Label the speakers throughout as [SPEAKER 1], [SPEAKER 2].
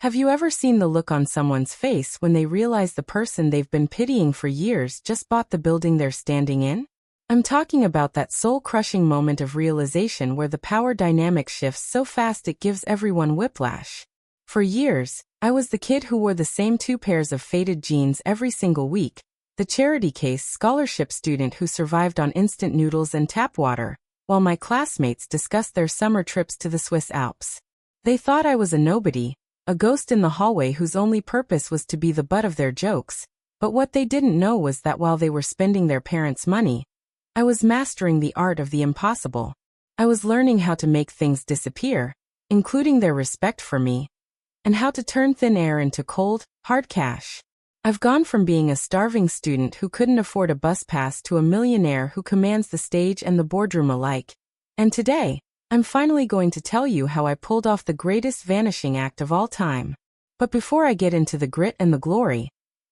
[SPEAKER 1] Have you ever seen the look on someone's face when they realize the person they've been pitying for years just bought the building they're standing in? I'm talking about that soul-crushing moment of realization where the power dynamic shifts so fast it gives everyone whiplash. For years, I was the kid who wore the same 2 pairs of faded jeans every single week, the charity case scholarship student who survived on instant noodles and tap water, while my classmates discussed their summer trips to the Swiss Alps. They thought I was a nobody, a ghost in the hallway whose only purpose was to be the butt of their jokes, but what they didn't know was that while they were spending their parents' money, I was mastering the art of the impossible. I was learning how to make things disappear, including their respect for me, and how to turn thin air into cold, hard cash. I've gone from being a starving student who couldn't afford a bus pass to a millionaire who commands the stage and the boardroom alike. And today, I'm finally going to tell you how I pulled off the greatest vanishing act of all time. But before I get into the grit and the glory,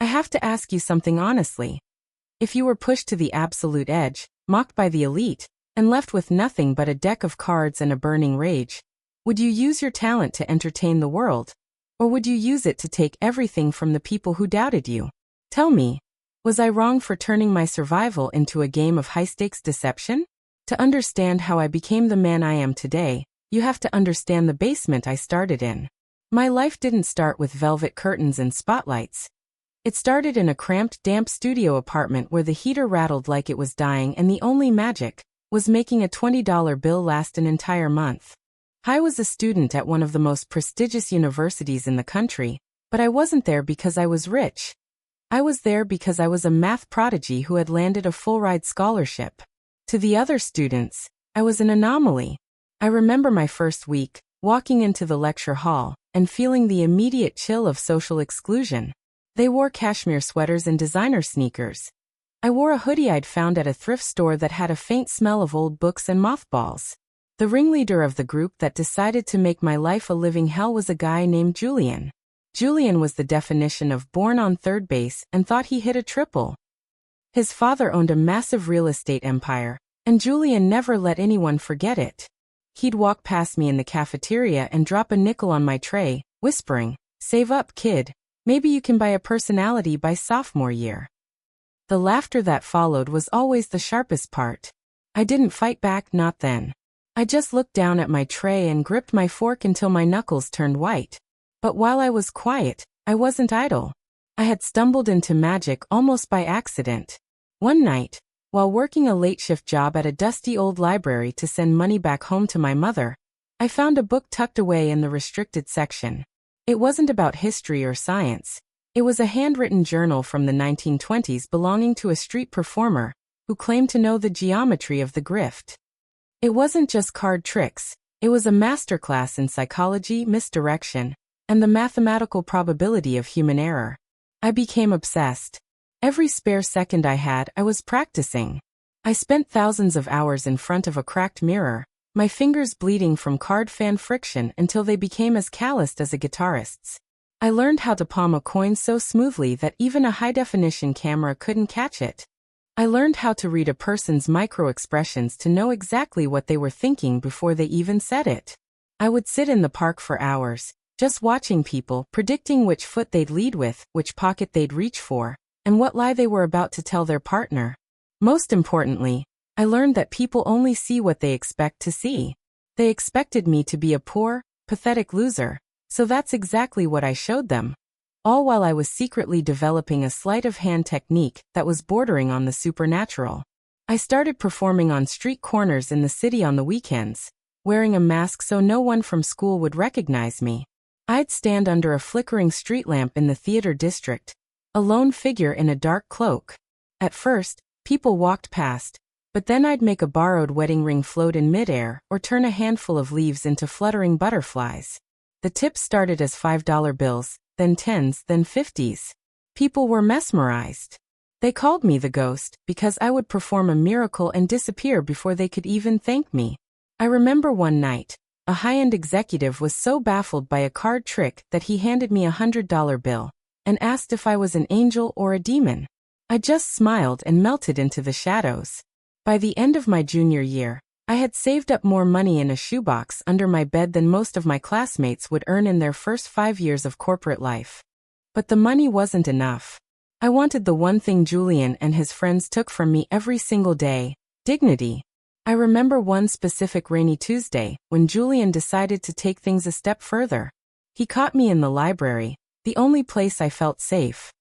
[SPEAKER 1] I have to ask you something honestly. If you were pushed to the absolute edge, mocked by the elite, and left with nothing but a deck of cards and a burning rage, would you use your talent to entertain the world? Or would you use it to take everything from the people who doubted you? Tell me, was I wrong for turning my survival into a game of high-stakes deception? To understand how I became the man I am today, you have to understand the basement I started in. My life didn't start with velvet curtains and spotlights. It started in a cramped, damp studio apartment where the heater rattled like it was dying and the only magic was making a $20 bill last an entire month. I was a student at one of the most prestigious universities in the country, but I wasn't there because I was rich. I was there because I was a math prodigy who had landed a full-ride scholarship. To the other students, I was an anomaly. I remember my first week, walking into the lecture hall, and feeling the immediate chill of social exclusion. They wore cashmere sweaters and designer sneakers. I wore a hoodie I'd found at a thrift store that had a faint smell of old books and mothballs. The ringleader of the group that decided to make my life a living hell was a guy named Julian. Julian was the definition of born on third base and thought he hit a triple. His father owned a massive real estate empire, and Julian never let anyone forget it. He'd walk past me in the cafeteria and drop a nickel on my tray, whispering, "Save up, kid. Maybe you can buy a personality by sophomore year." The laughter that followed was always the sharpest part. I didn't fight back, not then. I just looked down at my tray and gripped my fork until my knuckles turned white. But while I was quiet, I wasn't idle. I had stumbled into magic almost by accident. One night, while working a late-shift job at a dusty old library to send money back home to my mother, I found a book tucked away in the restricted section. It wasn't about history or science. It was a handwritten journal from the 1920s belonging to a street performer who claimed to know the geometry of the grift. It wasn't just card tricks. It was a masterclass in psychology, misdirection, and the mathematical probability of human error. I became obsessed. Every spare second I had, I was practicing. I spent thousands of hours in front of a cracked mirror, my fingers bleeding from card fan friction until they became as calloused as a guitarist's. I learned how to palm a coin so smoothly that even a high-definition camera couldn't catch it. I learned how to read a person's micro-expressions to know exactly what they were thinking before they even said it. I would sit in the park for hours, just watching people, predicting which foot they'd lead with, which pocket they'd reach for, and what lie they were about to tell their partner. Most importantly, I learned that people only see what they expect to see. They expected me to be a poor, pathetic loser, so that's exactly what I showed them. All while I was secretly developing a sleight-of-hand technique that was bordering on the supernatural. I started performing on street corners in the city on the weekends, wearing a mask so no one from school would recognize me. I'd stand under a flickering street lamp in the theater district, a lone figure in a dark cloak. At first, people walked past, but then I'd make a borrowed wedding ring float in midair or turn a handful of leaves into fluttering butterflies. The tips started as $5 bills, then 10s, then 50s. People were mesmerized. They called me the ghost because I would perform a miracle and disappear before they could even thank me. I remember one night, a high-end executive was so baffled by a card trick that he handed me a $100 bill and asked if I was an angel or a demon. I just smiled and melted into the shadows. By the end of my junior year, I had saved up more money in a shoebox under my bed than most of my classmates would earn in their first 5 years of corporate life. But the money wasn't enough. I wanted the one thing Julian and his friends took from me every single day: dignity. I remember one specific rainy Tuesday when Julian decided to take things a step further. He caught me in the library, the only place I felt safe.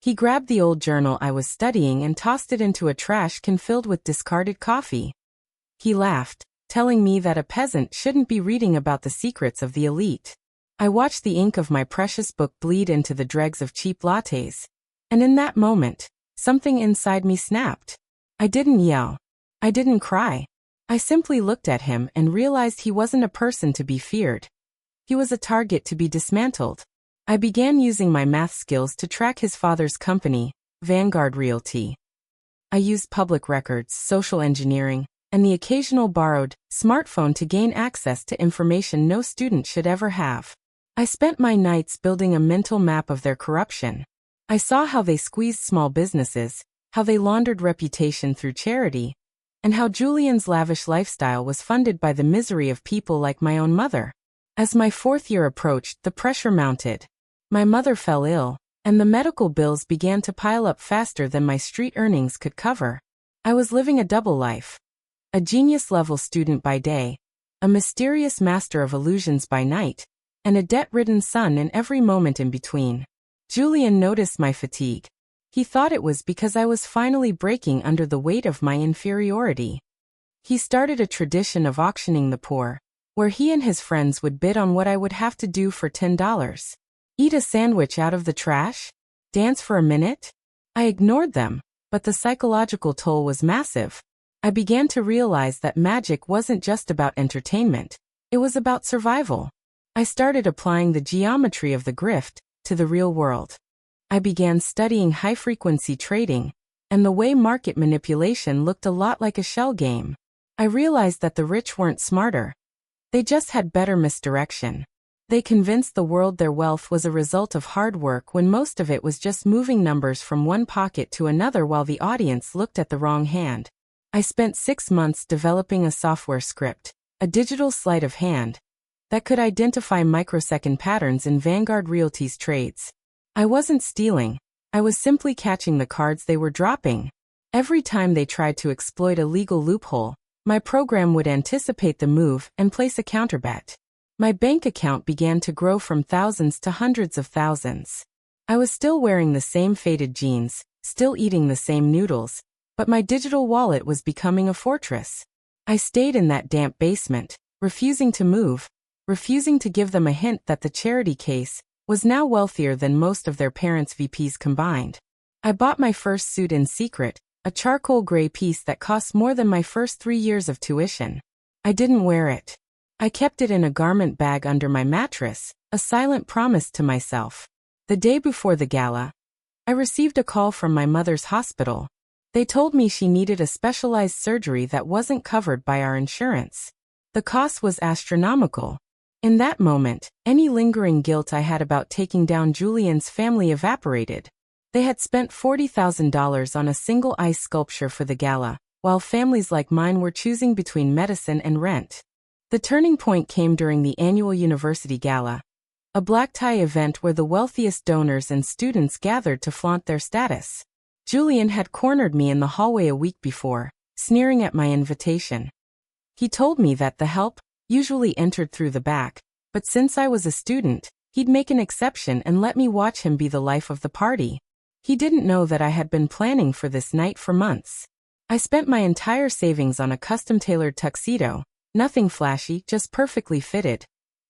[SPEAKER 1] He grabbed the old journal I was studying and tossed it into a trash can filled with discarded coffee. He laughed, telling me that a peasant shouldn't be reading about the secrets of the elite. I watched the ink of my precious book bleed into the dregs of cheap lattes. And in that moment, something inside me snapped. I didn't yell. I didn't cry. I simply looked at him and realized he wasn't a person to be feared. He was a target to be dismantled. I began using my math skills to track his father's company, Vanguard Realty. I used public records, social engineering, and the occasional borrowed smartphone to gain access to information no student should ever have. I spent my nights building a mental map of their corruption. I saw how they squeezed small businesses, how they laundered reputation through charity, and how Julian's lavish lifestyle was funded by the misery of people like my own mother. As my 4th year approached, the pressure mounted. My mother fell ill, and the medical bills began to pile up faster than my street earnings could cover. I was living a double life. A genius-level student by day, a mysterious master of illusions by night, and a debt-ridden son in every moment in between. Julian noticed my fatigue. He thought it was because I was finally breaking under the weight of my inferiority. He started a tradition of auctioning the poor, where he and his friends would bid on what I would have to do for $10. Eat a sandwich out of the trash? Dance for a minute? I ignored them, but the psychological toll was massive. I began to realize that magic wasn't just about entertainment, it was about survival. I started applying the geometry of the grift to the real world. I began studying high-frequency trading, and the way market manipulation looked a lot like a shell game. I realized that the rich weren't smarter. They just had better misdirection. They convinced the world their wealth was a result of hard work when most of it was just moving numbers from one pocket to another while the audience looked at the wrong hand. I spent 6 months developing a software script, a digital sleight of hand, that could identify microsecond patterns in Vanguard Realty's trades. I wasn't stealing, I was simply catching the cards they were dropping. Every time they tried to exploit a legal loophole, my program would anticipate the move and place a counterbet. My bank account began to grow from thousands to hundreds of thousands. I was still wearing the same faded jeans, still eating the same noodles, but my digital wallet was becoming a fortress. I stayed in that damp basement, refusing to move, refusing to give them a hint that the charity case was now wealthier than most of their parents' VPs combined. I bought my first suit in secret, a charcoal gray piece that cost more than my first 3 years of tuition. I didn't wear it. I kept it in a garment bag under my mattress, a silent promise to myself. The day before the gala, I received a call from my mother's hospital. They told me she needed a specialized surgery that wasn't covered by our insurance. The cost was astronomical. In that moment, any lingering guilt I had about taking down Julian's family evaporated. They had spent $40,000 on a single ice sculpture for the gala, while families like mine were choosing between medicine and rent. The turning point came during the annual university gala, a black tie event where the wealthiest donors and students gathered to flaunt their status. Julian had cornered me in the hallway a week before, sneering at my invitation. He told me that the help usually entered through the back, but since I was a student, he'd make an exception and let me watch him be the life of the party. He didn't know that I had been planning for this night for months. I spent my entire savings on a custom-tailored tuxedo, nothing flashy, just perfectly fitted.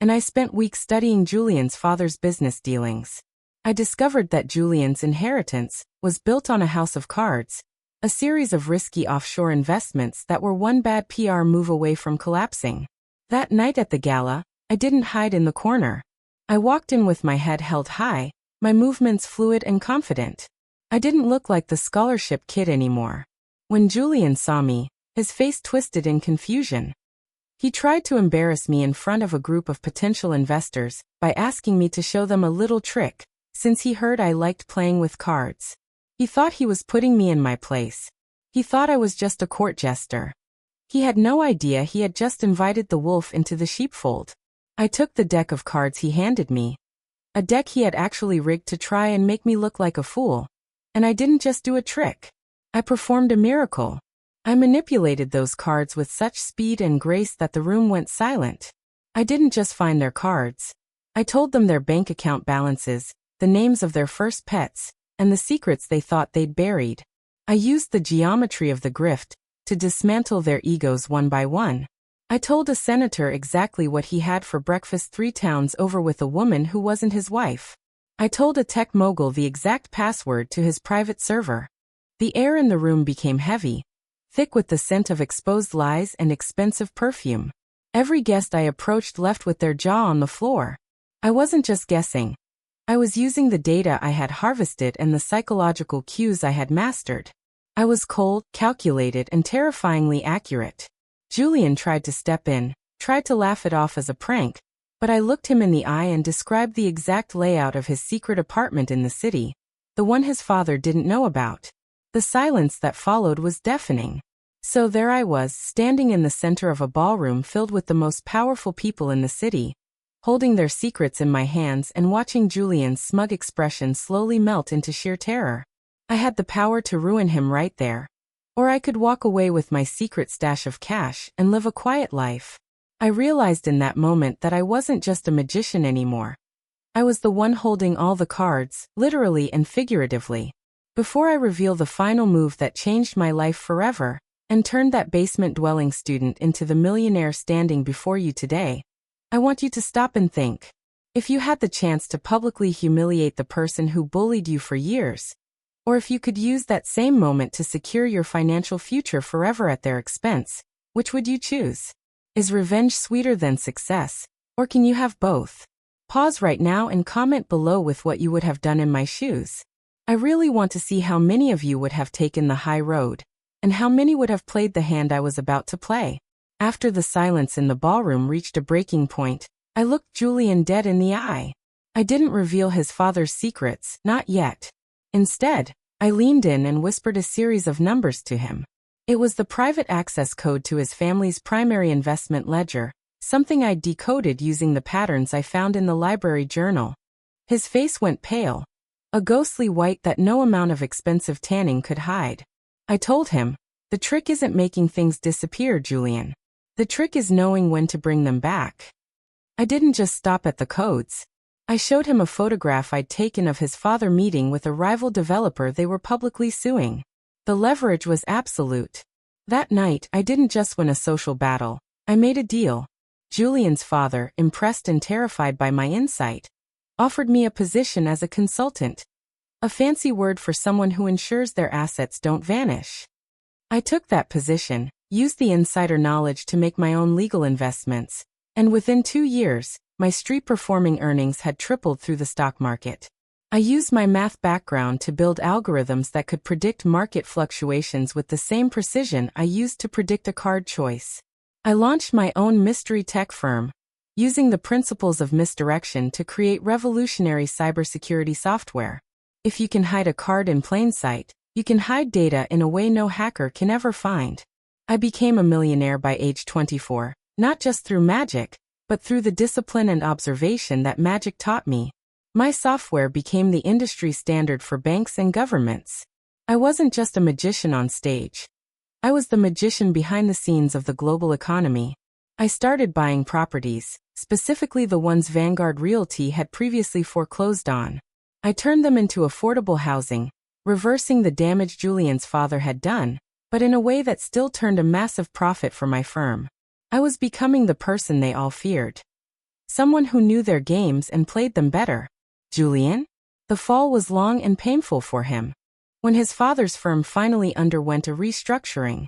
[SPEAKER 1] And I spent weeks studying Julian's father's business dealings. I discovered that Julian's inheritance was built on a house of cards, a series of risky offshore investments that were one bad PR move away from collapsing. That night at the gala, I didn't hide in the corner. I walked in with my head held high, my movements fluid and confident. I didn't look like the scholarship kid anymore. When Julian saw me, his face twisted in confusion. He tried to embarrass me in front of a group of potential investors by asking me to show them a little trick, since he heard I liked playing with cards. He thought he was putting me in my place. He thought I was just a court jester. He had no idea he had just invited the wolf into the sheepfold. I took the deck of cards he handed me. A deck he had actually rigged to try and make me look like a fool. And I didn't just do a trick. I performed a miracle. I manipulated those cards with such speed and grace that the room went silent. I didn't just find their cards. I told them their bank account balances, the names of their first pets, and the secrets they thought they'd buried. I used the geometry of the grift to dismantle their egos one by one. I told a senator exactly what he had for breakfast 3 towns over with a woman who wasn't his wife. I told a tech mogul the exact password to his private server. The air in the room became heavy, thick with the scent of exposed lies and expensive perfume. Every guest I approached left with their jaw on the floor. I wasn't just guessing. I was using the data I had harvested and the psychological cues I had mastered. I was cold, calculated, and terrifyingly accurate. Julian tried to step in, tried to laugh it off as a prank, but I looked him in the eye and described the exact layout of his secret apartment in the city, the one his father didn't know about. The silence that followed was deafening. So there I was, standing in the center of a ballroom filled with the most powerful people in the city, holding their secrets in my hands and watching Julian's smug expression slowly melt into sheer terror. I had the power to ruin him right there. Or I could walk away with my secret stash of cash and live a quiet life. I realized in that moment that I wasn't just a magician anymore. I was the one holding all the cards, literally and figuratively. Before I reveal the final move that changed my life forever, and turned that basement-dwelling student into the millionaire standing before you today, I want you to stop and think. If you had the chance to publicly humiliate the person who bullied you for years, or if you could use that same moment to secure your financial future forever at their expense, which would you choose? Is revenge sweeter than success, or can you have both? Pause right now and comment below with what you would have done in my shoes. I really want to see how many of you would have taken the high road, and how many would have played the hand I was about to play. After the silence in the ballroom reached a breaking point, I looked Julian dead in the eye. I didn't reveal his father's secrets, not yet. Instead, I leaned in and whispered a series of numbers to him. It was the private access code to his family's primary investment ledger, something I decoded using the patterns I found in the library journal. His face went pale, a ghostly white that no amount of expensive tanning could hide. I told him, the trick isn't making things disappear, Julian. The trick is knowing when to bring them back. I didn't just stop at the codes. I showed him a photograph I'd taken of his father meeting with a rival developer they were publicly suing. The leverage was absolute. That night, I didn't just win a social battle. I made a deal. Julian's father, impressed and terrified by my insight, offered me a position as a consultant. A fancy word for someone who ensures their assets don't vanish. I took that position, used the insider knowledge to make my own legal investments, and within 2 years, my street-performing earnings had tripled through the stock market. I used my math background to build algorithms that could predict market fluctuations with the same precision I used to predict a card choice. I launched my own mystery tech firm, using the principles of misdirection to create revolutionary cybersecurity software. If you can hide a card in plain sight, you can hide data in a way no hacker can ever find. I became a millionaire by age 24, not just through magic, but through the discipline and observation that magic taught me. My software became the industry standard for banks and governments. I wasn't just a magician on stage. I was the magician behind the scenes of the global economy. I started buying properties, specifically the ones Vanguard Realty had previously foreclosed on. I turned them into affordable housing, reversing the damage Julian's father had done, but in a way that still turned a massive profit for my firm. I was becoming the person they all feared. Someone who knew their games and played them better. Julian? The fall was long and painful for him. When his father's firm finally underwent a restructuring,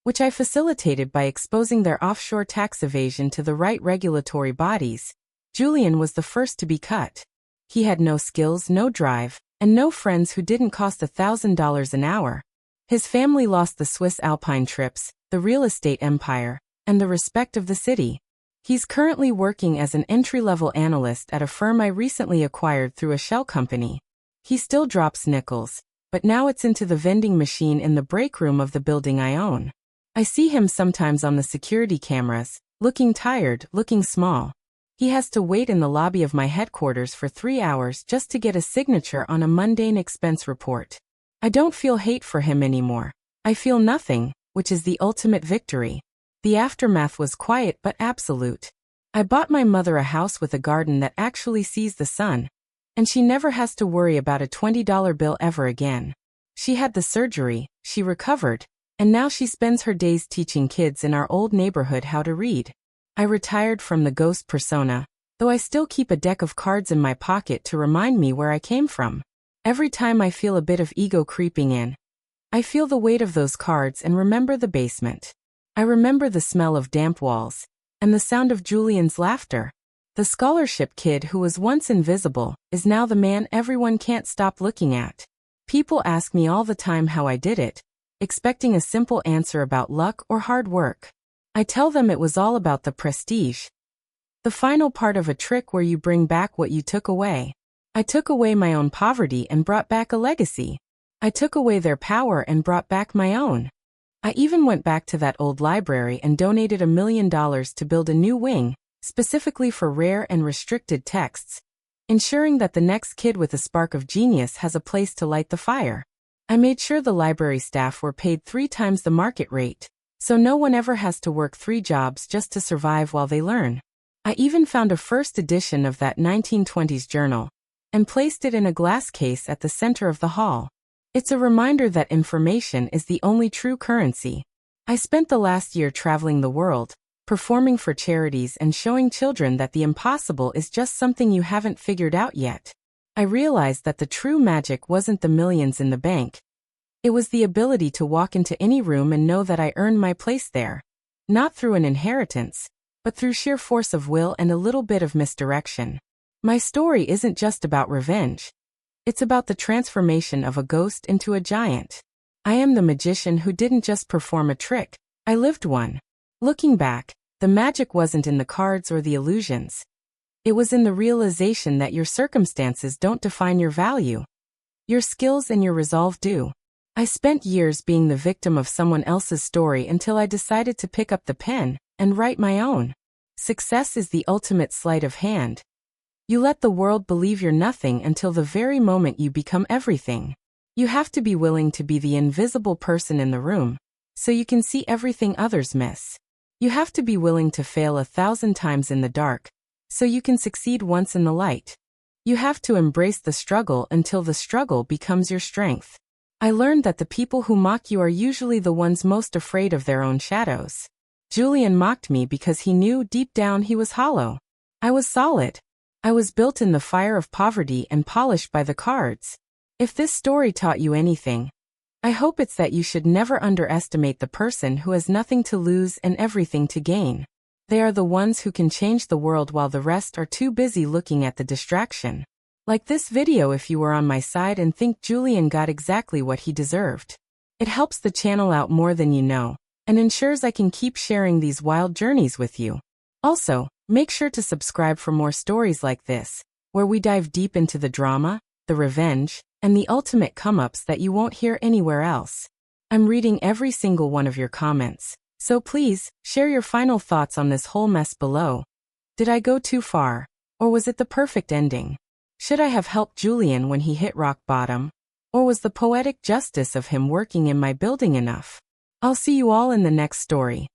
[SPEAKER 1] which I facilitated by exposing their offshore tax evasion to the right regulatory bodies, Julian was the first to be cut. He had no skills, no drive, and no friends who didn't cost $1,000 an hour. His family lost the Swiss Alpine trips, the real estate empire, and the respect of the city. He's currently working as an entry-level analyst at a firm I recently acquired through a shell company. He still drops nickels, but now it's into the vending machine in the break room of the building I own. I see him sometimes on the security cameras, looking tired, looking small. He has to wait in the lobby of my headquarters for 3 hours just to get a signature on a mundane expense report. I don't feel hate for him anymore. I feel nothing, which is the ultimate victory. The aftermath was quiet but absolute. I bought my mother a house with a garden that actually sees the sun, and she never has to worry about a $20 bill ever again. She had the surgery, she recovered, and now she spends her days teaching kids in our old neighborhood how to read. I retired from the ghost persona, though I still keep a deck of cards in my pocket to remind me where I came from. Every time I feel a bit of ego creeping in, I feel the weight of those cards and remember the basement. I remember the smell of damp walls, and the sound of Julian's laughter. The scholarship kid who was once invisible is now the man everyone can't stop looking at. People ask me all the time how I did it, expecting a simple answer about luck or hard work. I tell them it was all about the prestige. The final part of a trick where you bring back what you took away. I took away my own poverty and brought back a legacy. I took away their power and brought back my own. I even went back to that old library and donated $1 million to build a new wing, specifically for rare and restricted texts, ensuring that the next kid with a spark of genius has a place to light the fire. I made sure the library staff were paid 3 times the market rate, so no one ever has to work 3 jobs just to survive while they learn. I even found a first edition of that 1920s journal and placed it in a glass case at the center of the hall. It's a reminder that information is the only true currency. I spent the last year traveling the world, performing for charities and showing children that the impossible is just something you haven't figured out yet. I realized that the true magic wasn't the millions in the bank. It was the ability to walk into any room and know that I earned my place there. Not through an inheritance, but through sheer force of will and a little bit of misdirection. My story isn't just about revenge. It's about the transformation of a ghost into a giant. I am the magician who didn't just perform a trick, I lived one. Looking back, the magic wasn't in the cards or the illusions. It was in the realization that your circumstances don't define your value. Your skills and your resolve do. I spent years being the victim of someone else's story until I decided to pick up the pen and write my own. Success is the ultimate sleight of hand. You let the world believe you're nothing until the very moment you become everything. You have to be willing to be the invisible person in the room, so you can see everything others miss. You have to be willing to fail 1,000 times in the dark, so you can succeed once in the light. You have to embrace the struggle until the struggle becomes your strength. I learned that the people who mock you are usually the ones most afraid of their own shadows. Julian mocked me because he knew deep down he was hollow. I was solid. I was built in the fire of poverty and polished by the cards. If this story taught you anything, I hope it's that you should never underestimate the person who has nothing to lose and everything to gain. They are the ones who can change the world while the rest are too busy looking at the distraction. Like this video if you were on my side and think Julian got exactly what he deserved. It helps the channel out more than you know, and ensures I can keep sharing these wild journeys with you. Also, make sure to subscribe for more stories like this, where we dive deep into the drama, the revenge, and the ultimate come-ups that you won't hear anywhere else. I'm reading every single one of your comments, so please, share your final thoughts on this whole mess below. Did I go too far? Or was it the perfect ending? Should I have helped Julian when he hit rock bottom? Or was the poetic justice of him working in my building enough? I'll see you all in the next story.